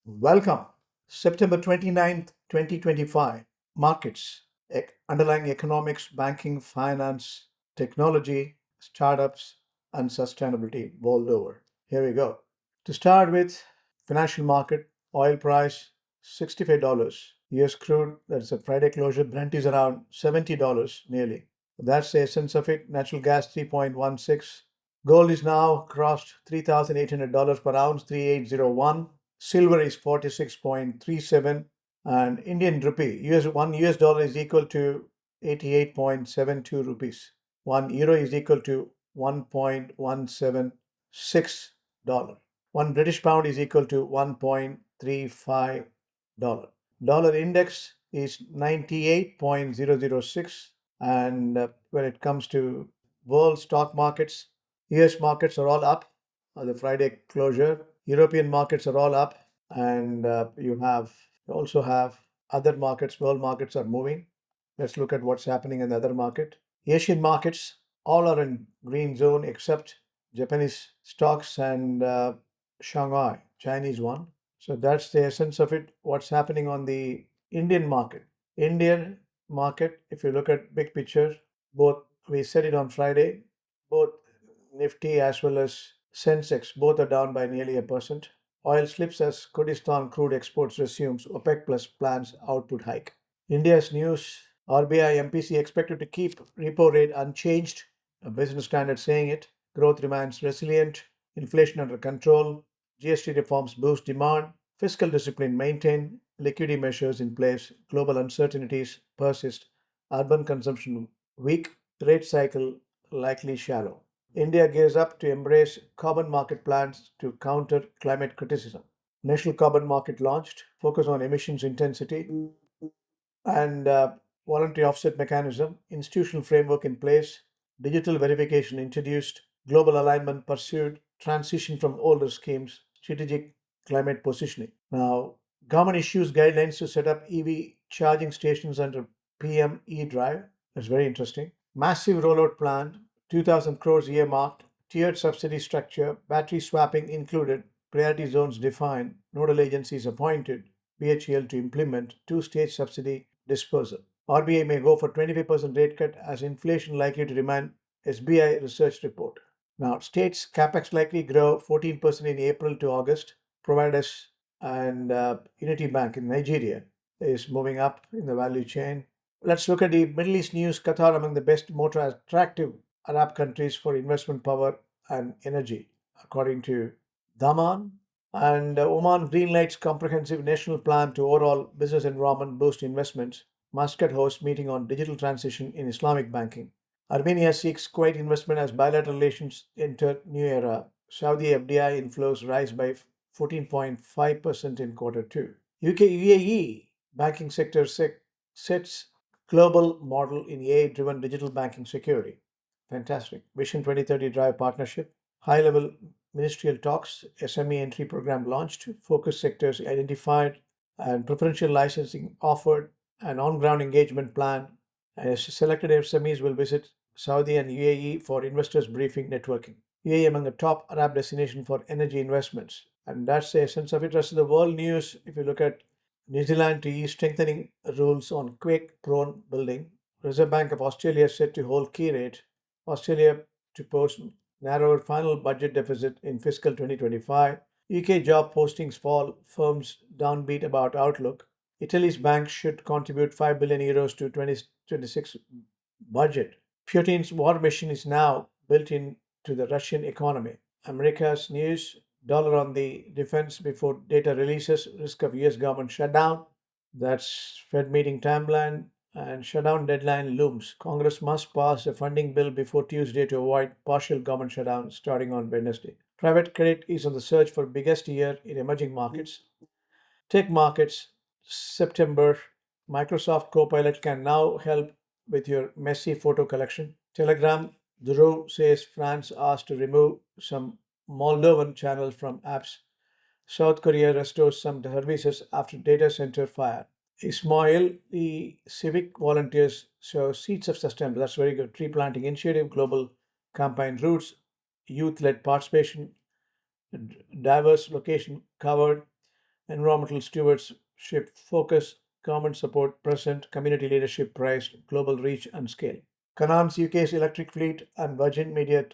Welcome. September 29th, 2025. Markets, underlying economics, banking, finance, technology, startups, and sustainability world over. Here we go. To start with, financial market, oil price $65. US crude, that's a Friday closure. Brent is around $70 nearly. That's the essence of it. Natural gas 3.16. Gold is now crossed $3,800 per ounce, 3801. Silver is 46.37, and Indian rupee, US dollar is equal to 88.72 rupees. 1 euro is equal to 1.176 dollar. 1 British pound is equal to 1.35 dollar. Dollar index is 98.006, and when it comes to world stock markets, US markets are all up on the Friday closure. European markets are all up, and you also have other markets. World markets are moving. Let's look at what's happening in the other market. Asian markets all are in green zone except Japanese stocks and Shanghai, Chinese one. So that's the essence of it. What's happening on the Indian market? Indian market, if you look at big picture, both we said it on Friday, both Nifty as well as Sensex both are down by nearly 1%. Oil slips as Kurdistan crude exports resumes OPEC plus plans output hike. India's news, RBI MPC expected to keep repo rate unchanged. A business standard saying it. Growth remains resilient. Inflation under control. GST reforms boost demand. Fiscal discipline maintained. Liquidity measures in place. Global uncertainties persist. Urban consumption weak. Rate cycle likely shallow. India gears up to embrace carbon market plans to counter climate criticism. National carbon market launched, focus on emissions intensity and voluntary offset mechanism, institutional framework in place, digital verification introduced, global alignment pursued, transition from older schemes, strategic climate positioning. Now, government issues guidelines to set up EV charging stations under PM e-drive. That's very interesting. Massive rollout plan, 2,000 crores earmarked, tiered subsidy structure, battery swapping included, priority zones defined, nodal agencies appointed, BHEL to implement two-stage subsidy dispersal. RBI may go for 25% rate cut as inflation likely to remain, SBI research report. Now, states capex likely grow 14% in April to August. Providers and Unity Bank in Nigeria is moving up in the value chain. Let's look at the Middle East news. Qatar among the best, most attractive Arab countries for investment power and energy, according to Daman. And Oman greenlights comprehensive national plan to overall business environment boost investments. Muscat hosts meeting on digital transition in Islamic banking. Armenia seeks Kuwait investment as bilateral relations enter new era. Saudi FDI inflows rise by 14.5% in quarter two. UK UAE banking sector sets global model in AI-driven digital banking security. Fantastic. Vision 2030 Drive partnership. High-level ministerial talks. SME entry program launched. Focus sectors identified and preferential licensing offered. An on-ground engagement plan. Selected SMEs will visit Saudi and UAE for investors briefing networking. UAE among the top Arab destination for energy investments. And that's the essence of it. Rest of the world news, if you look at New Zealand to ease strengthening rules on quake-prone building. Reserve Bank of Australia set to hold key rate. Australia to post narrower final budget deficit in fiscal 2025. UK job postings fall, firms downbeat about outlook. Italy's bank should contribute 5 billion euros to 2026 budget. Putin's war machine is now built into the Russian economy. America's news, dollar on the defense before data releases, risk of US government shutdown. That's Fed meeting timeline and shutdown deadline looms. Congress must pass a funding bill before Tuesday to avoid partial government shutdown starting on Wednesday. Private credit is on the search for biggest year in emerging markets. Tech markets, September, Microsoft Copilot can now help with your messy photo collection. Telegram, Dhruv says France asked to remove some Moldovan channels from apps. South Korea restores some services after data center fire. Ismail, the civic volunteers show seeds of sustainability. That's very good. Tree planting initiative, global campaign roots, youth led participation, diverse location covered. environmental stewardship focus, government support present, community leadership priced, global reach and scale. Canon's UK's electric fleet and Virgin Media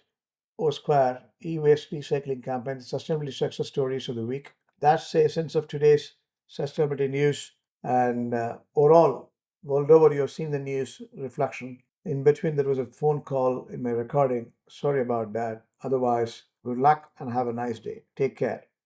O Square e-waste recycling campaign, sustainability success stories of the week. That's the essence of today's sustainability news. And overall, world over, you've seen the news reflection. In between, there was a phone call in my recording. Sorry about that. Otherwise, good luck and have a nice day. Take care.